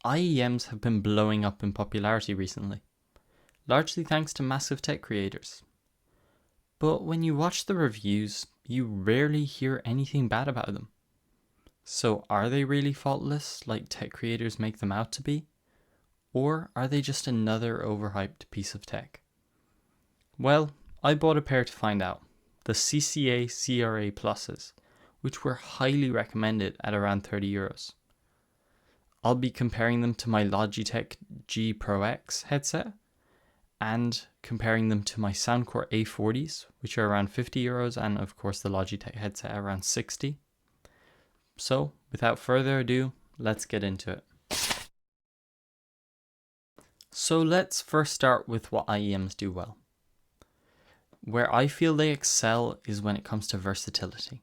IEMs have been blowing up in popularity recently, largely thanks to massive tech creators. But when you watch the reviews, you rarely hear anything bad about them. So are they really faultless like tech creators make them out to be? Or are they just another overhyped piece of tech? Well, I bought a pair to find out, the CCA CRA Pluses, which were highly recommended at around €30. I'll be comparing them to my Logitech G Pro X headset and comparing them to my Soundcore A40s, which are around €50, and of course the Logitech headset around 60. So, without further ado, let's get into it. So let's first start with what IEMs do well. Where I feel they excel is when it comes to versatility.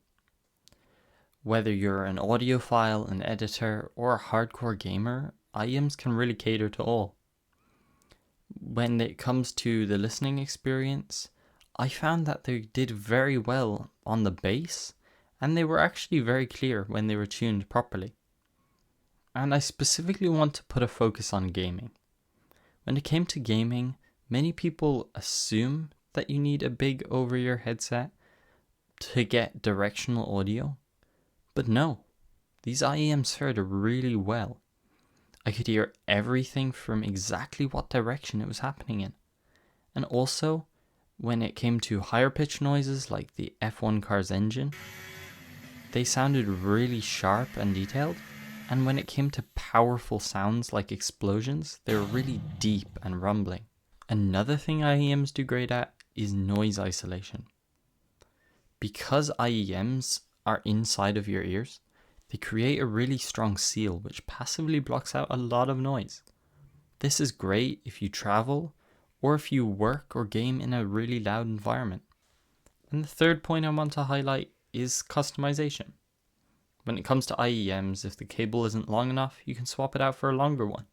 Whether you're an audiophile, an editor, or a hardcore gamer, IEMs can really cater to all. When it comes to the listening experience, I found that they did very well on the bass, and they were actually very clear when they were tuned properly. And I specifically want to put a focus on gaming. When it came to gaming, many people assume that you need a big over-ear headset to get directional audio. But no, these IEMs heard really well. I could hear everything from exactly what direction it was happening in. And also, when it came to higher pitch noises like the F1 car's engine, they sounded really sharp and detailed. And when it came to powerful sounds like explosions, they were really deep and rumbling. Another thing IEMs do great at is noise isolation. Because IEMs are inside of your ears, they create a really strong seal which passively blocks out a lot of noise. This is great if you travel or if you work or game in a really loud environment. And the third point I want to highlight is customization. When it comes to IEMs, if the cable isn't long enough, you can swap it out for a longer one.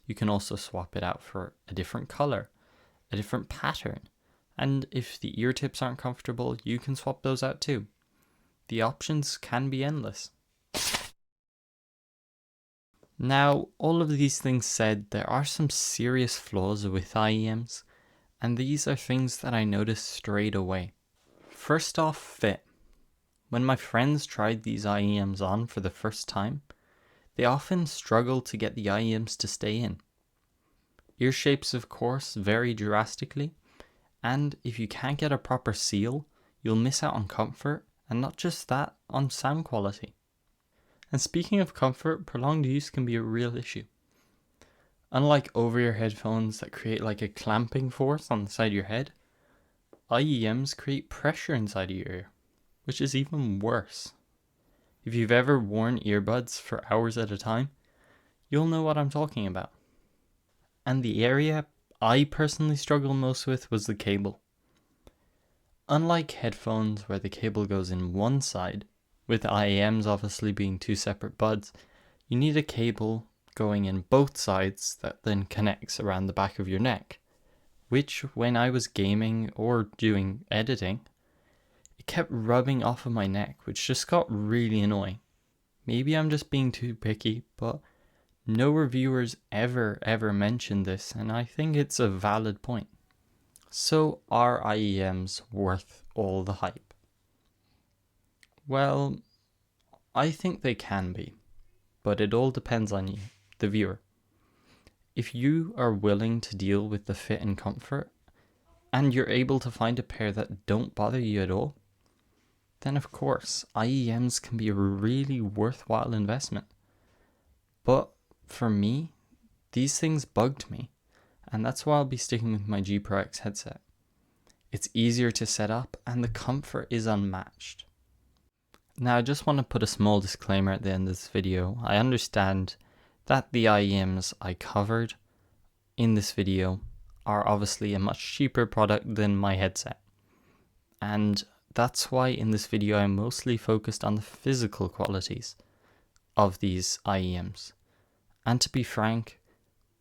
You can also swap it out for a different color, a different pattern, and if the ear tips aren't comfortable, you can swap those out too. The options can be endless. Now, all of these things said, there are some serious flaws with IEMs, and these are things that I noticed straight away. First off, fit. When my friends tried these IEMs on for the first time, they often struggled to get the IEMs to stay in. Ear shapes, of course, vary drastically, and if you can't get a proper seal, you'll miss out on comfort, and not just that, on sound quality. And speaking of comfort, prolonged use can be a real issue. Unlike over-ear headphones that create like a clamping force on the side of your head, IEMs create pressure inside of your ear, which is even worse. If you've ever worn earbuds for hours at a time, you'll know what I'm talking about. And the area I personally struggled most with was the cable. Unlike headphones where the cable goes in one side, with IEMs obviously being two separate buds, you need a cable going in both sides that then connects around the back of your neck, which when I was gaming or doing editing, it kept rubbing off of my neck, which just got really annoying. Maybe I'm just being too picky, but no reviewers ever mentioned this, and I think it's a valid point. So are IEMs worth all the hype? Well, I think they can be, but it all depends on you, the viewer. If you are willing to deal with the fit and comfort, and you're able to find a pair that don't bother you at all, then of course, IEMs can be a really worthwhile investment. But for me, these things bugged me, and that's why I'll be sticking with my G Pro X headset. It's easier to set up, and the comfort is unmatched. Now, I just want to put a small disclaimer at the end of this video. I understand that the IEMs I covered in this video are obviously a much cheaper product than my headset. And that's why in this video I'm mostly focused on the physical qualities of these IEMs. And to be frank,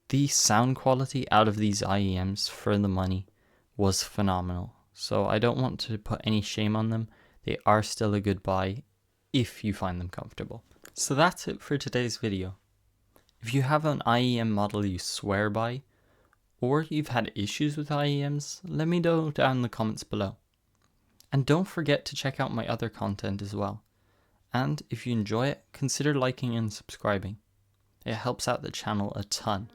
the sound quality out of these IEMs for the money was phenomenal. So I don't want to put any shame on them. They are still a good buy if you find them comfortable. So that's it for today's video. If you have an IEM model you swear by, or you've had issues with IEMs, let me know down in the comments below. And don't forget to check out my other content as well. And if you enjoy it, consider liking and subscribing. It helps out the channel a ton.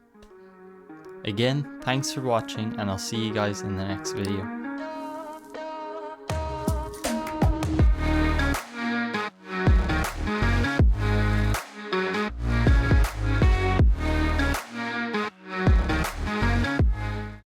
Again, thanks for watching, and I'll see you guys in the next video.